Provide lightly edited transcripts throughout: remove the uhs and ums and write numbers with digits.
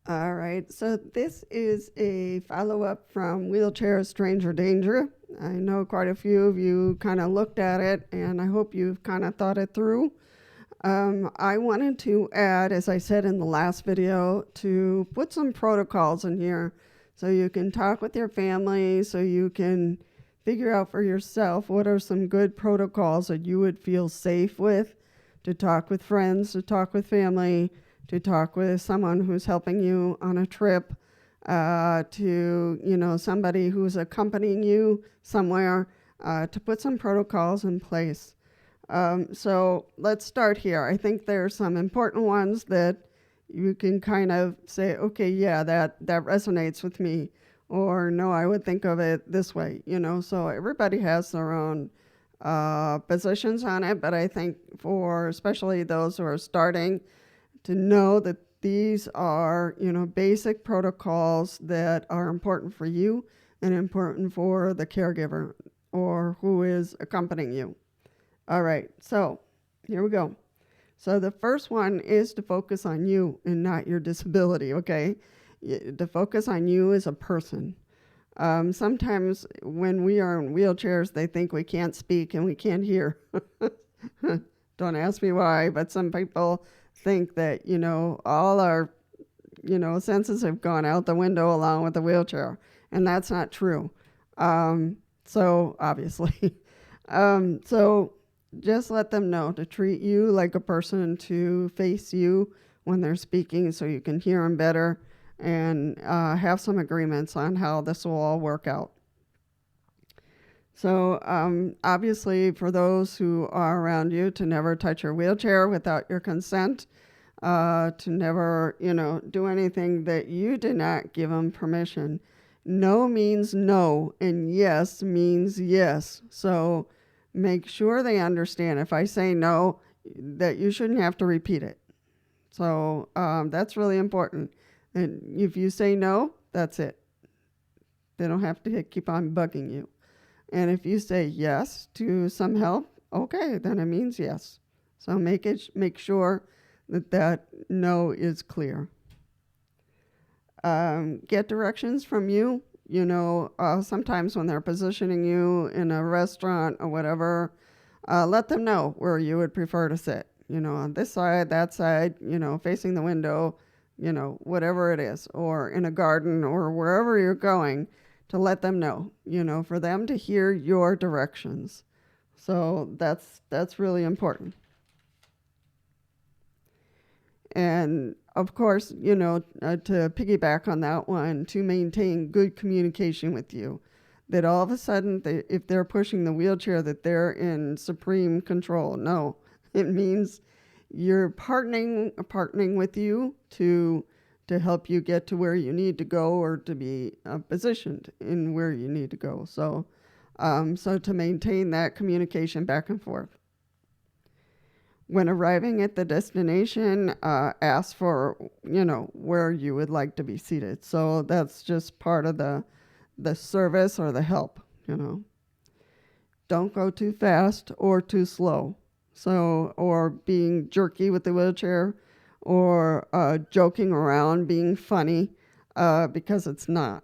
All right, so this is a follow-up from Wheelchair Stranger Danger. I know quite a few of you kind of looked at it, and I hope you've kind of thought it through. I wanted to add, as I said in the last video, to put some protocols in here so you can talk with your family, so you can figure out for yourself what are some good protocols that you would feel safe with to talk with friends, to talk with family, to talk with someone who's helping you on a trip, to somebody who's accompanying you somewhere, to put some protocols in place. So let's start here. I think there are some important ones that you can kind of say, okay, yeah, that resonates with me, or no, I would think of it this way, so everybody has their own positions on it, but I think for especially those who are starting, to know that these are, basic protocols that are important for you and important for the caregiver or who is accompanying you. All right, so here we go. So the first one is to focus on you and not your disability, okay? To focus on you as a person. Sometimes when we are in wheelchairs, they think we can't speak and we can't hear. Don't ask me why, but some people think that, all our, senses have gone out the window along with the wheelchair. And that's not true. So obviously. So just let them know to treat you like a person, to face you when they're speaking so you can hear them better, and have some agreements on how this will all work out. So obviously for those who are around you, to never touch your wheelchair without your consent, to never, do anything that you did not give them permission. No means no, and yes means yes. So make sure they understand. If I say no, that you shouldn't have to repeat it. So that's really important. And if you say no, that's it. They don't have to keep on bugging you. And if you say yes to some help, okay, then it means yes. So make sure that no is clear. Get directions from you. Sometimes when they're positioning you in a restaurant or whatever, let them know where you would prefer to sit. On this side, that side, facing the window, whatever it is, or in a garden or wherever you're going, to let them know, for them to hear your directions. So that's really important. And of course, to piggyback on that one, to maintain good communication with you, that all of a sudden, if they're pushing the wheelchair, that they're in supreme control. No, it means you're partnering with you to help you get to where you need to go, or to be positioned in where you need to go. So, so to maintain that communication back and forth. When arriving at the destination, ask for, where you would like to be seated. So that's just part of the service or the help, Don't go too fast or too slow. So, or being jerky with the wheelchair, or joking around, being funny, because it's not.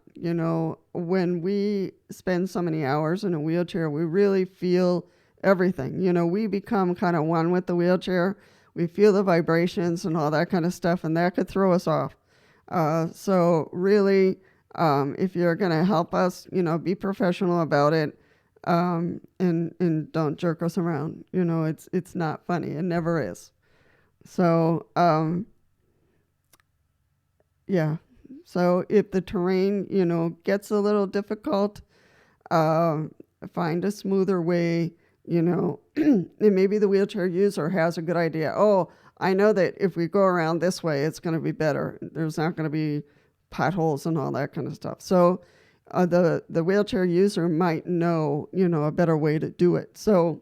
When we spend so many hours in a wheelchair, we really feel everything. We become kind of one with the wheelchair. We feel the vibrations and all that kind of stuff, and that could throw us off. So really, if you're going to help us, be professional about it, and don't jerk us around. It's not funny. It never is. So, yeah. So if the terrain, gets a little difficult, find a smoother way, and maybe the wheelchair user has a good idea. Oh, I know that if we go around this way, it's going to be better. There's not going to be potholes and all that kind of stuff. So the wheelchair user might know, a better way to do it. So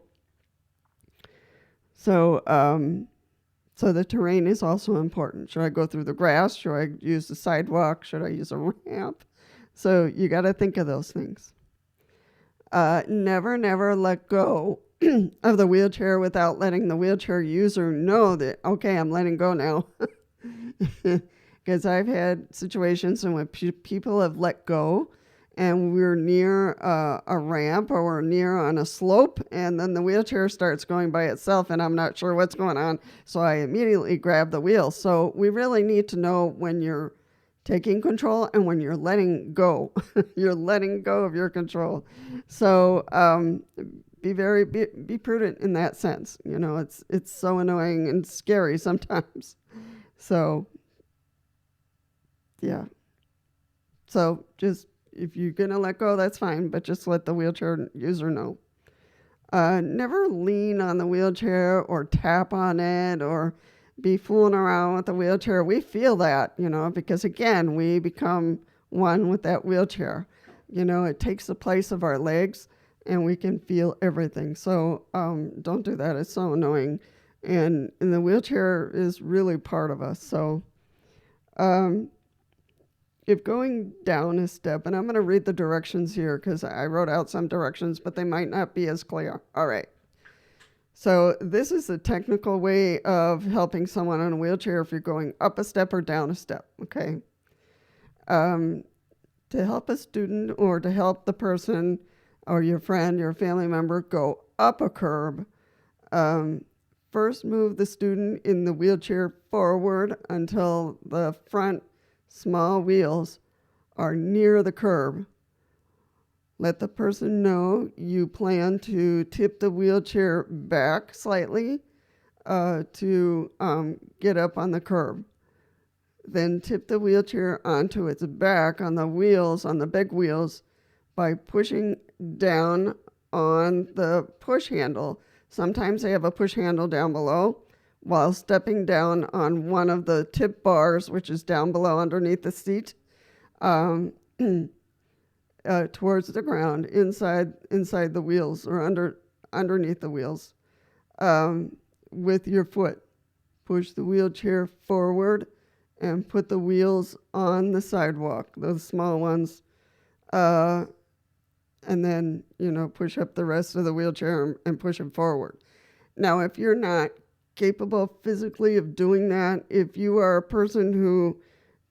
the terrain is also important. Should I go through the grass? Should I use the sidewalk? Should I use a ramp? So you got to think of those things. Never let go of the wheelchair without letting the wheelchair user know that, okay, I'm letting go now. because I've had situations in which people have let go and we're near a ramp or we're near on a slope, and then the wheelchair starts going by itself and I'm not sure what's going on, so I immediately grab the wheel. So we really need to know when you're taking control and when you're letting go. You're letting go of your control. So be prudent in that sense. You know, it's so annoying and scary sometimes. So yeah. So just, if you're gonna let go, that's fine, but just let the wheelchair user know. Never lean on the wheelchair or tap on it or be fooling around with the wheelchair. We feel that, you know, because again, we become one with that wheelchair. You know, it takes the place of our legs and we can feel everything. So don't do that. It's so annoying. And the wheelchair is really part of us. So if going down a step, and I'm going to read the directions here because I wrote out some directions, but they might not be as clear. All right. So this is the technical way of helping someone in a wheelchair if you're going up a step or down a step, okay? To help a student or to help the person or your friend, your family member go up a curb, first move the student in the wheelchair forward until the front small wheels are near the curb. Let the person know you plan to tip the wheelchair back slightly to get up on the curb. Then tip the wheelchair onto its back on the wheels, on the big wheels, by pushing down on the push handle. Sometimes they have a push handle down below, while stepping down on one of the tip bars, which is down below underneath the seat, towards the ground, inside the wheels or underneath the wheels, with your foot. Push the wheelchair forward and put the wheels on the sidewalk, those small ones, and then, you know, push up the rest of the wheelchair and push it forward. Now, if you're not capable physically of doing that, if you are a person who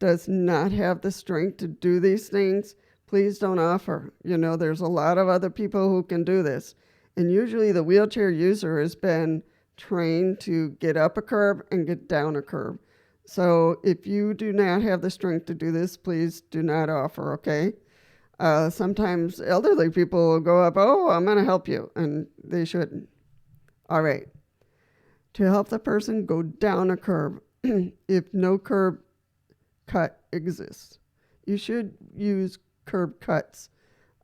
does not have the strength to do these things, please don't offer. You know, there's a lot of other people who can do this. And usually the wheelchair user has been trained to get up a curb and get down a curb. So if you do not have the strength to do this, please do not offer, okay? Sometimes elderly people will go up, oh, I'm going to help you, and they shouldn't. All right. To help the person go down a curb, if no curb cut exists, you should use curb cuts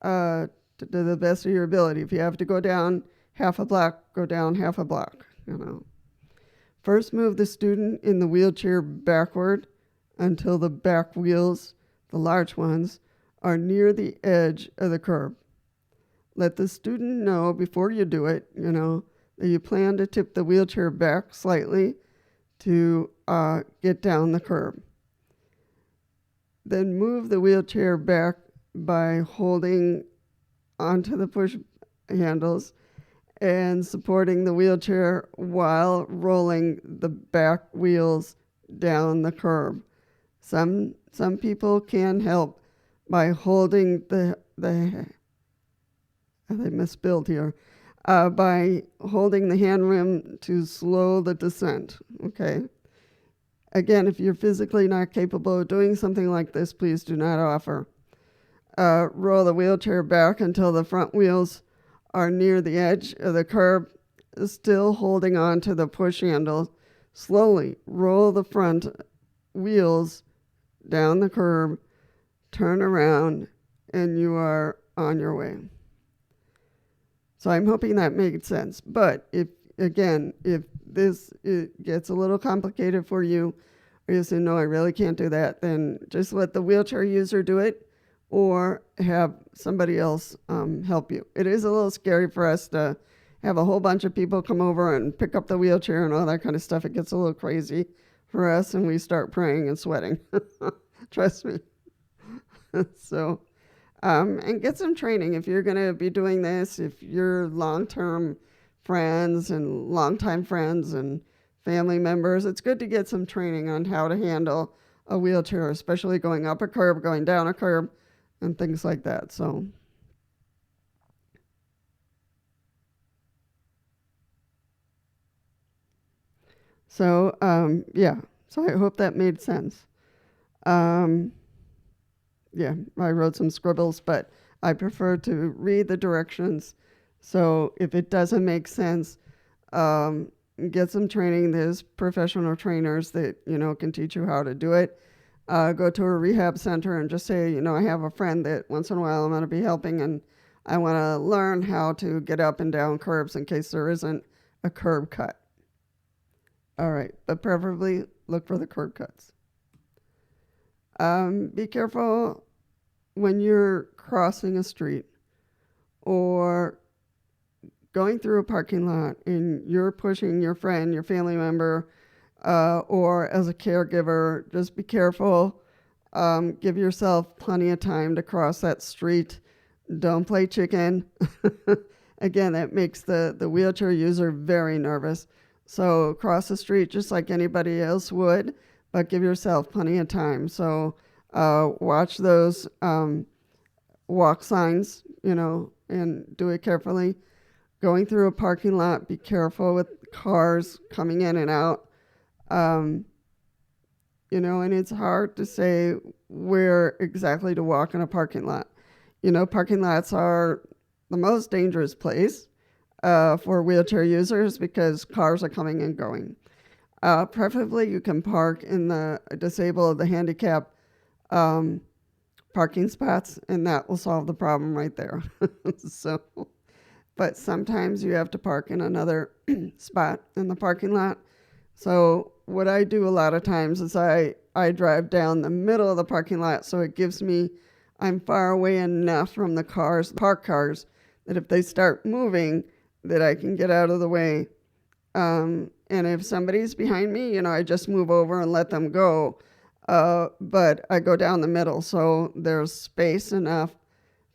to the best of your ability. If you have to go down half a block, go down half a block, you know. First, move the student in the wheelchair backward until the back wheels, the large ones, are near the edge of the curb. Let the student know before you do it, you know, that you plan to tip the wheelchair back slightly to get down the curb. Then move the wheelchair back by holding onto the push handles and supporting the wheelchair while rolling the back wheels down the curb. Some people can help by holding they misspelled here, by holding the hand rim to slow the descent, okay? Again, if you're physically not capable of doing something like this, please do not offer. Roll the wheelchair back until the front wheels are near the edge of the curb, still holding on to the push handle. Slowly roll the front wheels down the curb, turn around, and you are on your way. So I'm hoping that made sense. But if this it gets a little complicated for you, or you say, no, I really can't do that, then just let the wheelchair user do it or have somebody else help you. It is a little scary for us to have a whole bunch of people come over and pick up the wheelchair and all that kind of stuff. It gets a little crazy for us and we start praying and sweating. Trust me. So, and get some training if you're going to be doing this, if you're long-term friends and longtime friends and family members. It's good to get some training on how to handle a wheelchair, especially going up a curb, going down a curb, and things like that. Yeah. So I hope that made sense. Um, yeah, I wrote some scribbles, but I prefer to read the directions. So if it doesn't make sense, um, get some training. There's professional trainers that, can teach you how to do it. Go to a rehab center and just say, I have a friend that once in a while I'm going to be helping, and I want to learn how to get up and down curbs in case there isn't a curb cut. All right, but preferably look for the curb cuts. Be careful when you're crossing a street or going through a parking lot and you're pushing your friend, your family member, or as a caregiver, just be careful. Give yourself plenty of time to cross that street. Don't play chicken. Again, that makes the wheelchair user very nervous. So cross the street just like anybody else would, but give yourself plenty of time. So watch those walk signs, and do it carefully. Going through a parking lot, be careful with cars coming in and out. And it's hard to say where exactly to walk in a parking lot. Parking lots are the most dangerous place for wheelchair users because cars are coming and going. Preferably, you can park in the disabled, the handicap parking spots, and that will solve the problem right there. So, but sometimes you have to park in another spot in the parking lot. So what I do a lot of times is I drive down the middle of the parking lot, so it gives me, I'm far away enough from the cars, parked cars, that if they start moving, that I can get out of the way. And if somebody's behind me, I just move over and let them go. But I go down the middle, so there's space enough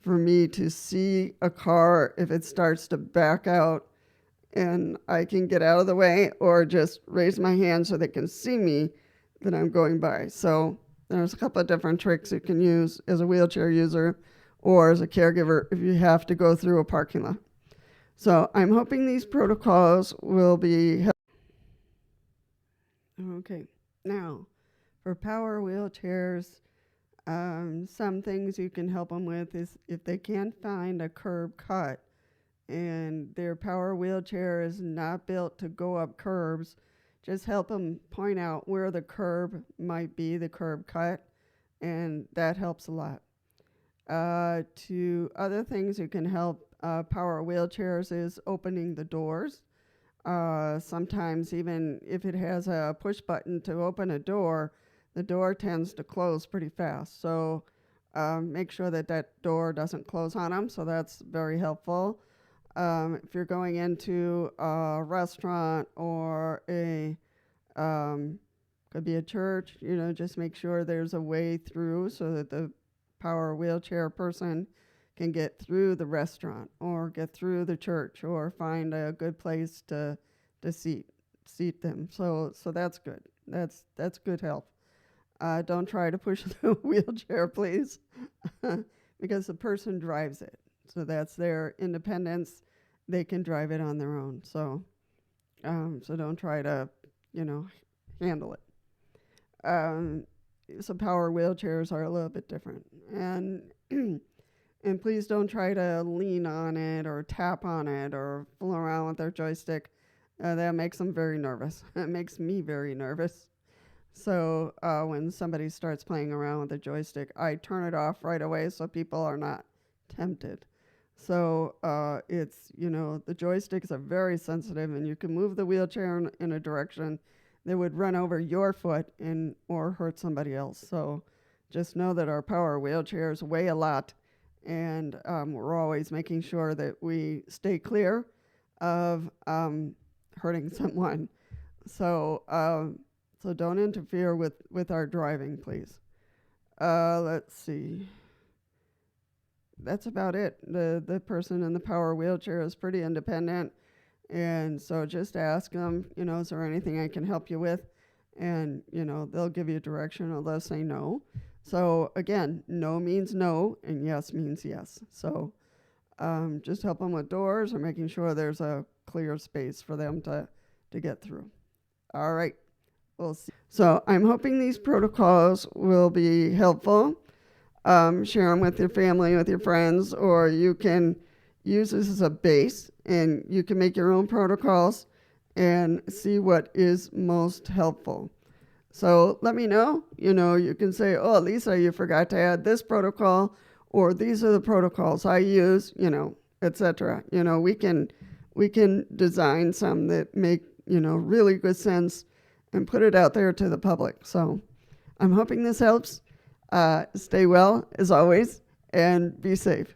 for me to see a car if it starts to back out, and I can get out of the way or just raise my hand so they can see me that I'm going by. So there's a couple of different tricks you can use as a wheelchair user or as a caregiver if you have to go through a parking lot. So I'm hoping these protocols will be helpful. Okay, now for power wheelchairs, some things you can help them with is if they can't find a curb cut and their power wheelchair is not built to go up curbs, just help them point out where the curb might be, the curb cut, and that helps a lot. To other things you can help power wheelchairs is opening the doors. Sometimes even if it has a push button to open a door, the door tends to close pretty fast. So make sure that that door doesn't close on them. So that's very helpful. If you're going into a restaurant or could be a church, just make sure there's a way through so that the power wheelchair person can get through the restaurant or get through the church or find a good place to seat them. So that's good. That's good help. Don't try to push the wheelchair, please, because the person drives it. So that's their independence. They can drive it on their own. So don't try to, handle it. So power wheelchairs are a little bit different. And and please don't try to lean on it or tap on it or fool around with their joystick. That makes them very nervous. It makes me very nervous. So when somebody starts playing around with the joystick, I turn it off right away so people are not tempted. So it's, the joysticks are very sensitive, and you can move the wheelchair in a direction that would run over your foot or hurt somebody else. So just know that our power wheelchairs weigh a lot, and we're always making sure that we stay clear of hurting someone. So don't interfere with our driving, please. Let's see. That's about it. The person in the power wheelchair is pretty independent, and so just ask them, is there anything I can help you with? and, they'll give you direction or they'll say no. So again, no means no and yes means yes. So just help them with doors or making sure there's a clear space for them to get through. All right. We'll see. So I'm hoping these protocols will be helpful. Share them with your family, with your friends, or you can use this as a base and you can make your own protocols and see what is most helpful. So let me know. You can say, oh, Lisa, you forgot to add this protocol, or these are the protocols I use, etc. We can design some that make, really good sense and put it out there to the public. So I'm hoping this helps. Stay well, as always, and be safe.